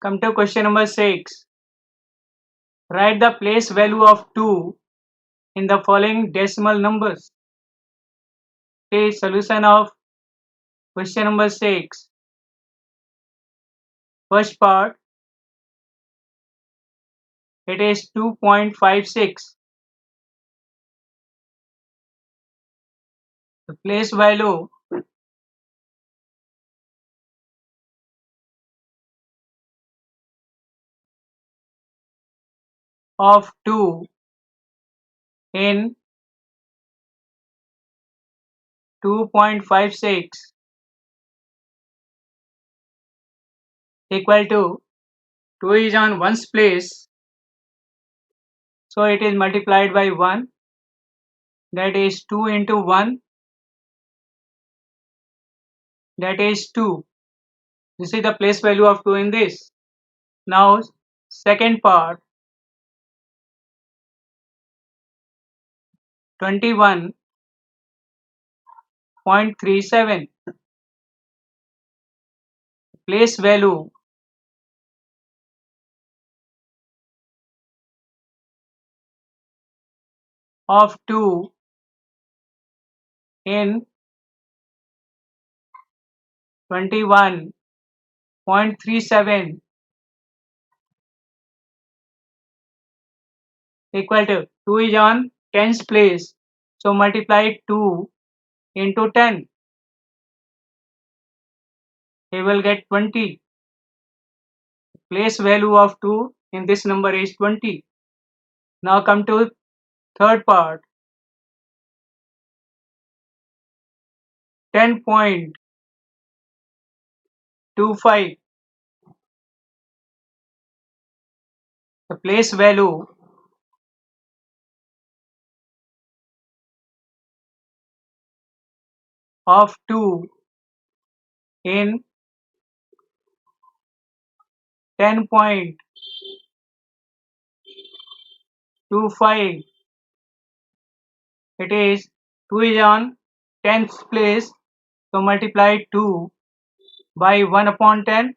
Come to question number 6. Write the place value of 2 in the following decimal numbers. The solution of question number 6. First part, it is 2.56. The place value of 2 in 2.56 equal to 2 is on ones place, so it is multiplied by 1, that is 2 into 1, that is 2. This is the place value of 2 in this. Now second part, 21.37. Place value of 2 in 21.37 equal to 2 is on tens place, so multiply 2 into 10. We will get 20. Place value of 2 in this number is 20. Now come to third part, 10.25. The place value of 2 in 10.25, it is 2 is on tenth place, so multiply 2 by 1 upon 10.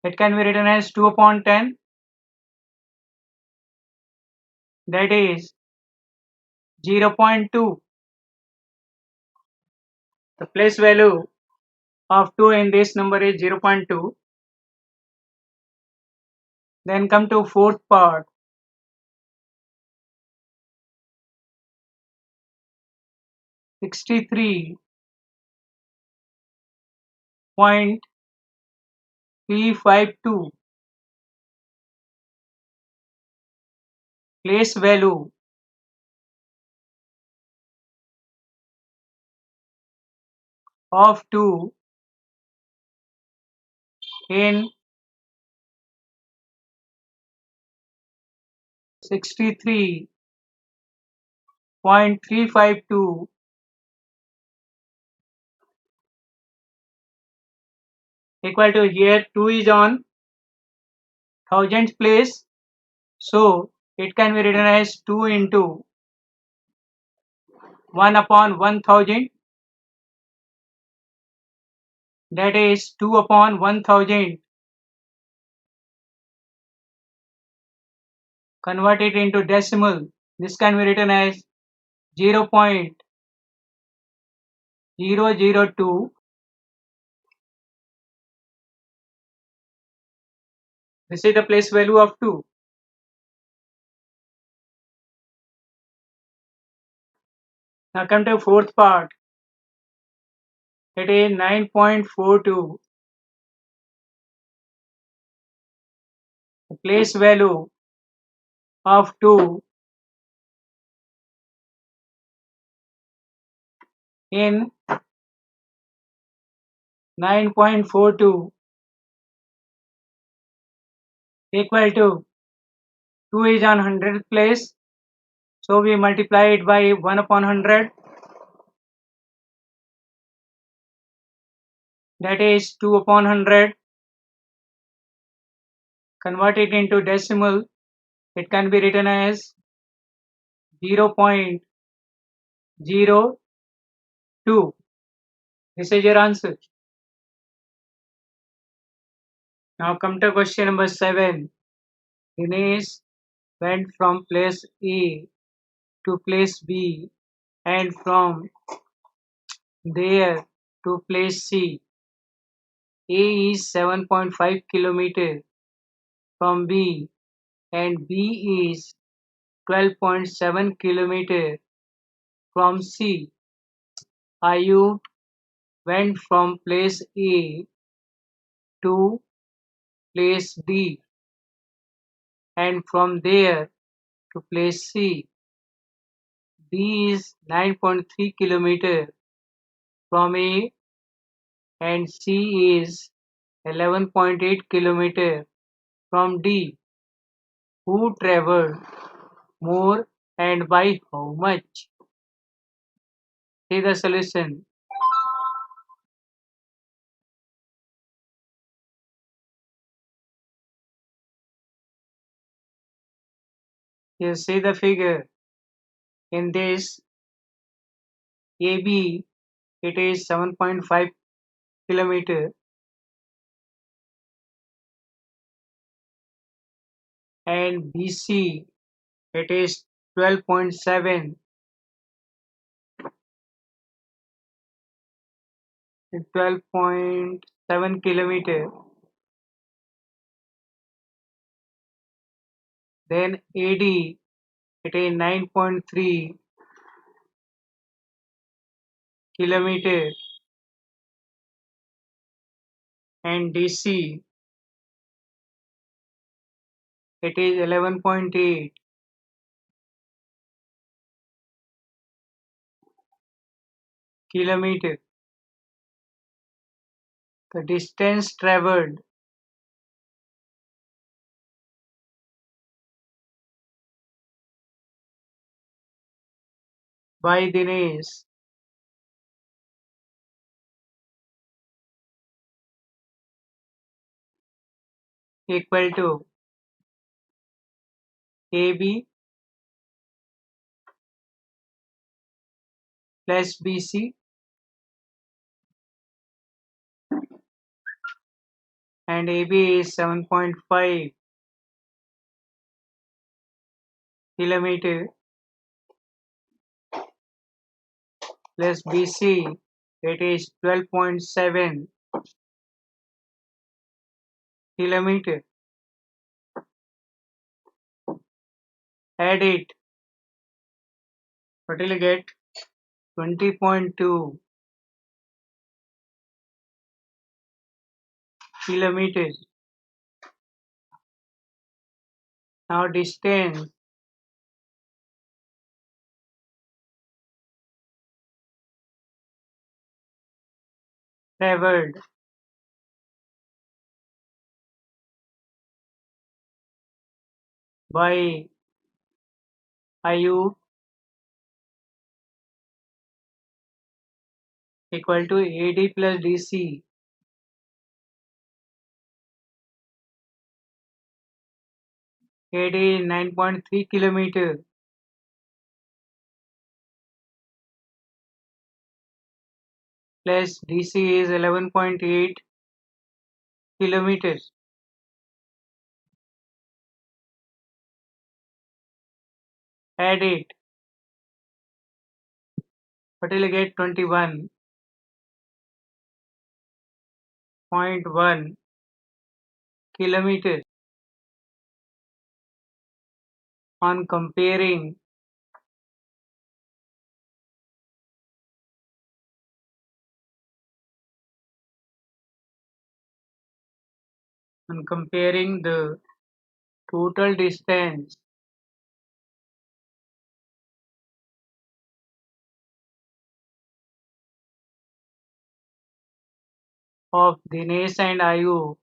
It can be written as 2 upon 10, that is 0.2. The place value of 2 in this number is 0.2. Then come to fourth part, 63.352. Place value of 2 in 63.352 equal to, here 2 is on thousandth place, so it can be written as 2 into 1 upon 1000, that is 2 upon 1000. Convert it into decimal. This can be written as 0.002. This is the place value of 2. Now come to fourth part. It is 9.42. The place value of 2 in 9.42 equal to, 2 is on 100th place, so we multiply it by 1 upon 100, that is 2 upon 100. Convert it into decimal. It can be written as 0.02. This is your answer. Now come to question number 7. Dinesh went from place A to place B and from there to place C. A is 7.5 km from B and B is 12.7 km from C. Ayub went from place A to place D and from there to place C. D is 9.3 km from A and C is 11.8 km from D. Who traveled more and by how much? See the solution. You see the figure. In this AB, it is 7.5 km and BC, it is 12.7 km. Then AD, it is 9.3 km and DC, it is 11.8 km. The distance traveled by Dinesh equal to AB plus BC and AB is 7.5 km plus BC, it is 12.7 km. Add it, what will you get? 20.2 km. Now distance traveled by Ayub equal to AD plus DC. AD is 9.3 km plus DC is 11.8 km. Add it, what will you get? 21.1 km. On comparing the total distance of Dinesh and Ayub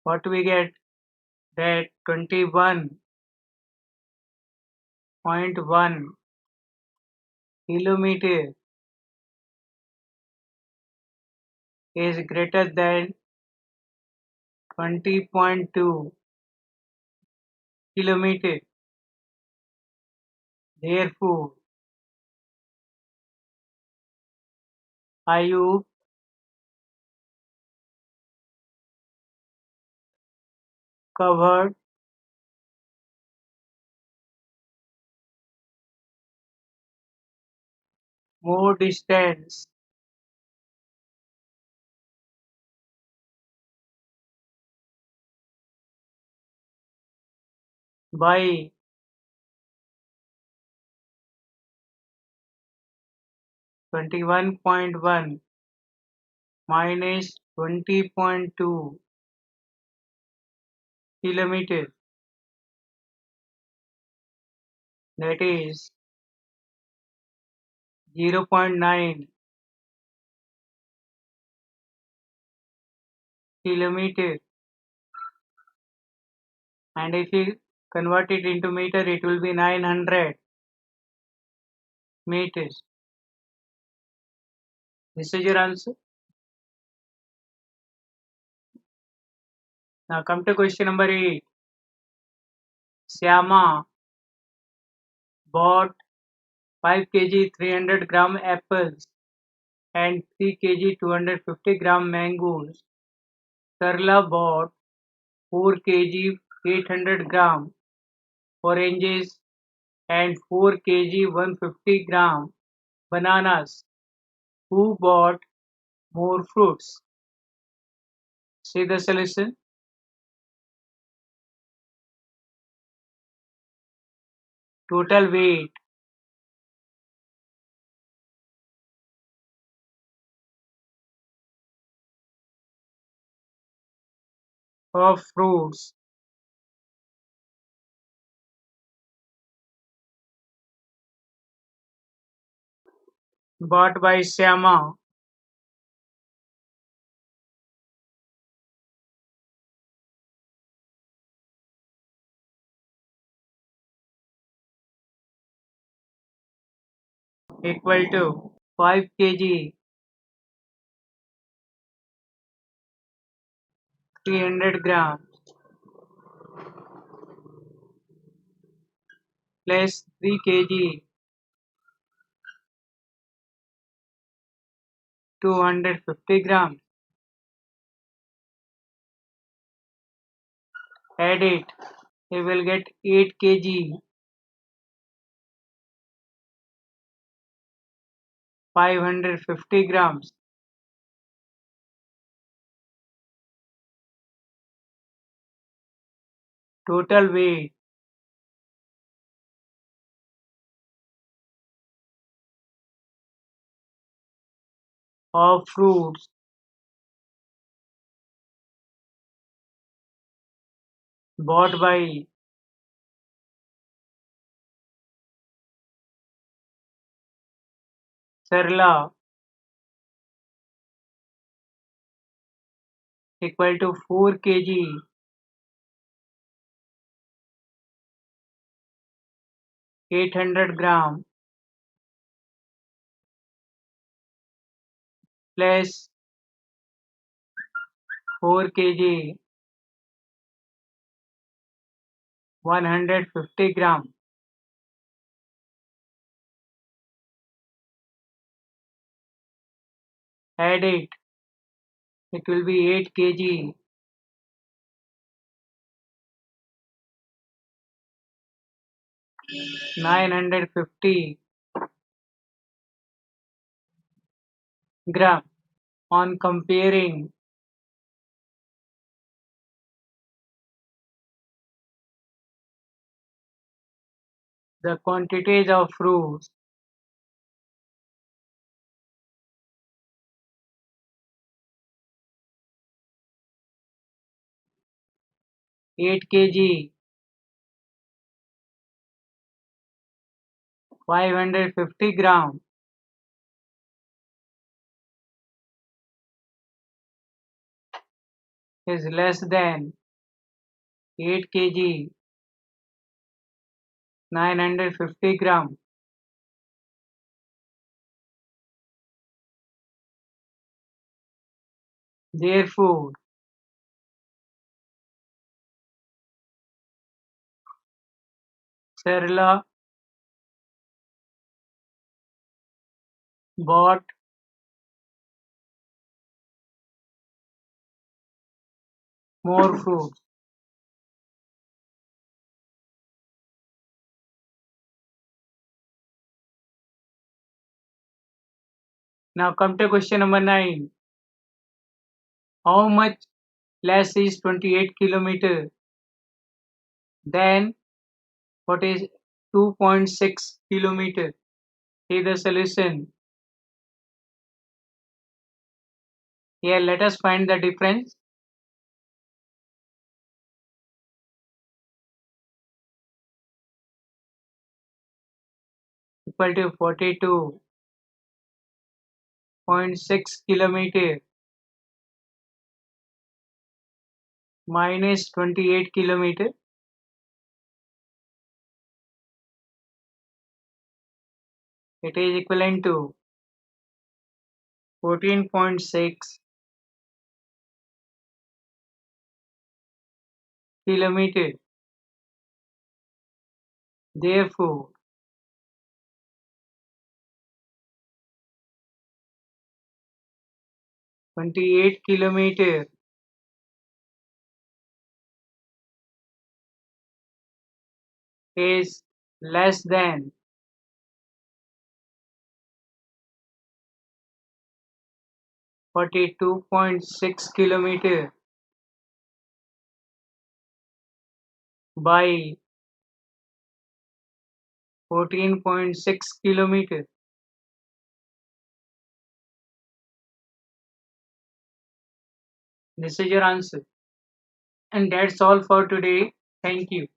what we get? That 21.1 kilometer is greater than 20.2 kilometer. Therefore, Ayub covered more distance by 21.1 minus 20.2 kilometers, that is 0.9 kilometers, and if you convert it into meter, it will be 900 meters. This is your answer. Now come to question number 8. Syama bought 5 kg 300 gram apples and 3 kg 250 gram mangoes. Sarla bought 4 kg 800 gram oranges and 4 kg 150 gram bananas. Who bought more fruits? See the solution. Total weight of fruits bought by Syama equal to 5 kg 300 grams plus 3 kg 250 grams. Add it. You will get 8 kg 550 grams. Total weight of fruits bought by Sarla equal to 4 kg 800 gram plus 4 kg 150 gram. Add it. It will be 8 kg 950 gram. On comparing the quantities of fruits, 8 kg 550 gram is less than 8 kg 950 gram. Therefore, Sarla bought more fruits. Now come to question number 9. How much less is 28 kilometer than what is 2.6 kilometer? See the solution. Here let us find the difference. Equal to 42.6 kilometer minus 28 kilometer. It is equivalent to 14.6 kilometer. Therefore, 28 kilometer is less than 42.6 kilometer by 14.6 kilometer. This is your answer. And that's all for today. Thank you.